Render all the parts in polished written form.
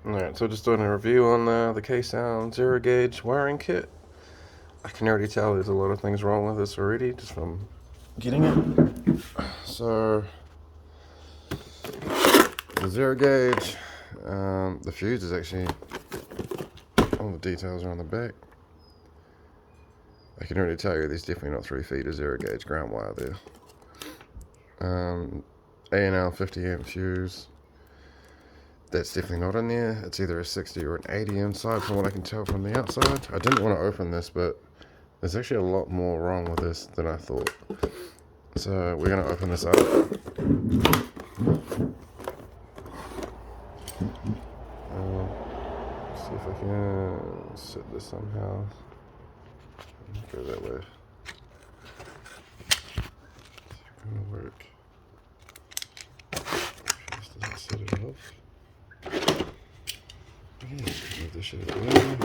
Alright, so just doing a review on the Ksound 0 gauge wiring kit. I can already tell there's a lot of things wrong with this already just from getting it. So, the 0 gauge, the fuse is actually, all the details are on the back. I can already tell you there's definitely not 3 feet of 0 gauge ground wire there. A&L 50 amp fuse. That's definitely not in there. It's either a 60 or an 80 inside from what I can tell from the outside. I didn't want to open this, but there's actually a lot more wrong with this than I thought. So we're going to open this up. See if I can set this somehow. Go that way. It's going to work. Just doesn't set it off. Okay, move this shit out of the way.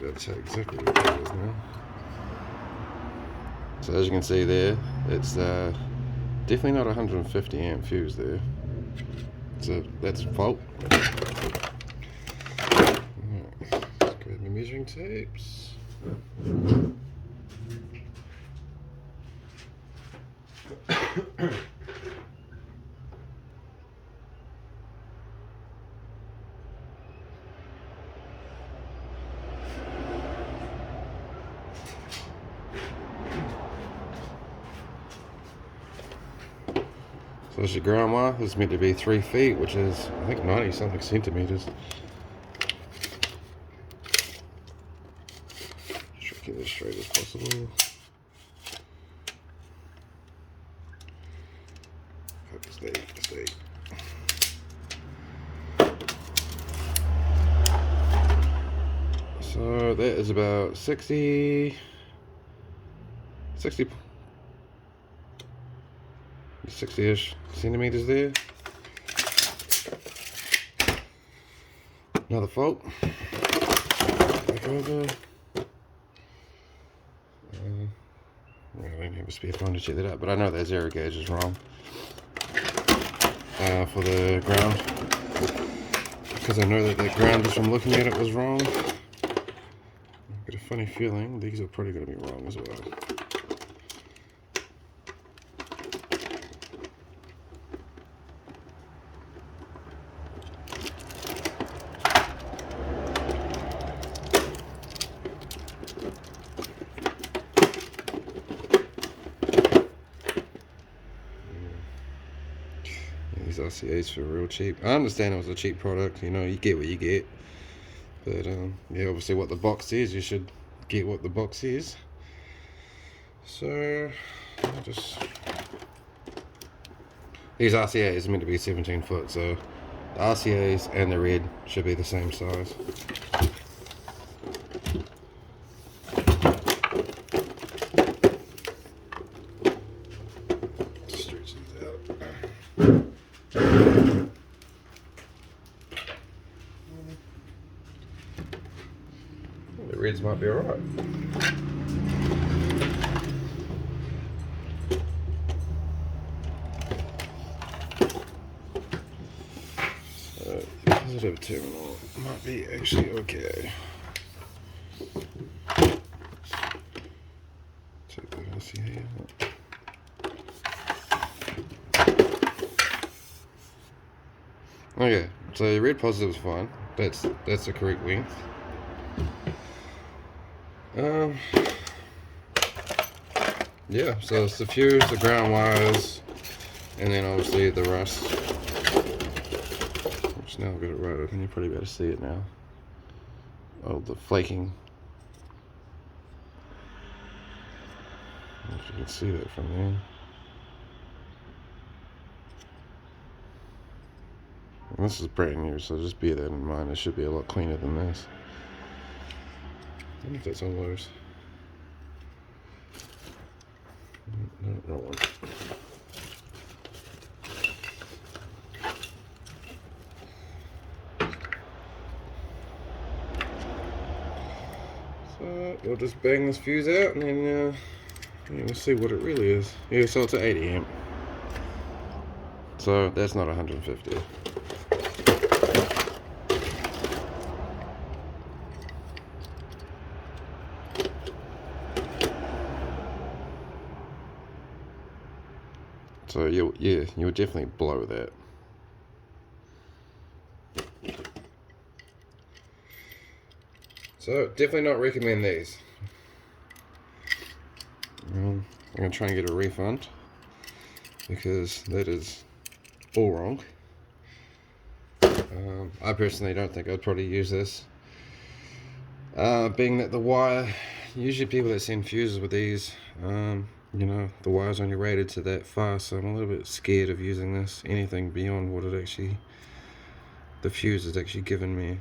I'll tell you exactly what it is now. So as you can see there, it's definitely not 150 amp fuse there. So that's fault. Right, let's grab my measuring tapes. So there's your ground wire. This is meant to be 3 feet, which is, I think, 90 something centimeters. Try to keep this straight as possible. Stay. So that is about 60-ish centimeters there. Another fault. Back over. I don't have a spare phone to check that out, but I know that 0 gauge is wrong for the ground, because I know that the ground, just from looking at it, was wrong. I've got a funny feeling these are probably going to be wrong as well. These RCAs feel real cheap. I understand it was a cheap product, you know, you get what you get. But yeah, obviously what the box says, you should get what the box is. So, I'll just... These RCAs are meant to be 17 foot, so the RCAs and the red should be the same size. Stretch these out. The reds might be alright. Positive terminal might be actually okay. Take the RCA out. Okay, so red positive is fine. That's the correct length. Yeah, so it's the fuse, the ground wires, and then obviously the rust. Which now I've got it right open, you probably better see it now. Oh, the flaking. I don't know if you can see that from there. And this is brand new, so just bear that in mind. It should be a lot cleaner than this. I don't know if that's on loose. No, wrong one. So we'll just bang this fuse out and then we'll see what it really is. Yeah, so it's an 80 amp. So that's not 150. So you'll definitely blow that. So definitely not recommend these. I'm gonna try and get a refund because that is all wrong. I personally don't think I'd probably use this. Being that the wire, usually people that send fuses with these, you know, the wire's only rated to that far, so I'm a little bit scared of using this, anything beyond what it actually, the fuse is actually given me.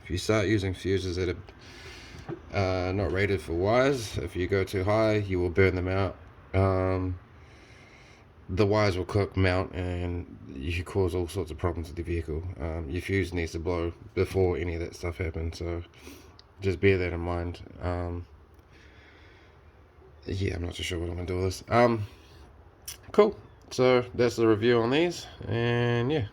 If you start using fuses that are not rated for wires, if you go too high, you will burn them out. The wires will cook, mount, and you could cause all sorts of problems with the vehicle. Your fuse needs to blow before any of that stuff happens, so just bear that in mind. Yeah, I'm not too sure what I'm going to do with this. Cool. So that's the review on these, and yeah.